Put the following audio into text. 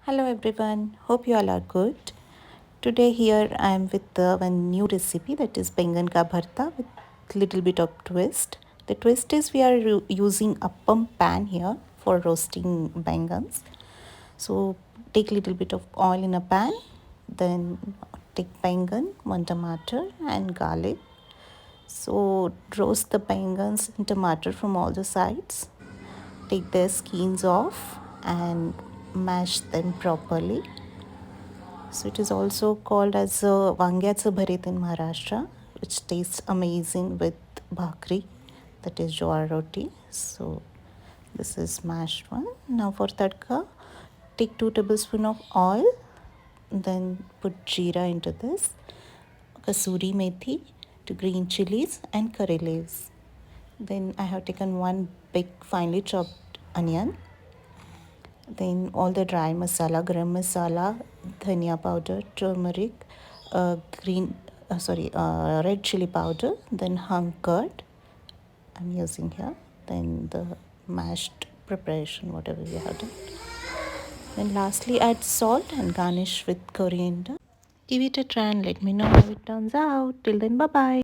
Hello everyone, hope you all are good. Today here I am with one new recipe, that is Baingan ka bharta with little bit of twist. The twist is we are using appam pan here for roasting baingans. So take little bit of oil in a pan, then take baingan, one tomato and garlic. So roast the baingans and tomato from all the sides. Take their skins off and mash them properly. So it is also called as Wangyaचं Bharit in Maharashtra, which tastes amazing with bhakri, that is jowar roti. So this is mashed one. Now for tadka, take 2 tablespoons of oil, then put jeera into this, kasuri methi, 2 green chilies and curry leaves. Then I have taken one big finely chopped onion, then all the dry masala, garam masala, dhaniya powder, turmeric, red chili powder, then hung curd I'm using here, then the mashed preparation, whatever we have done. Then lastly add salt and garnish with coriander. Give it a try and let me know how it turns out. Till then, bye bye.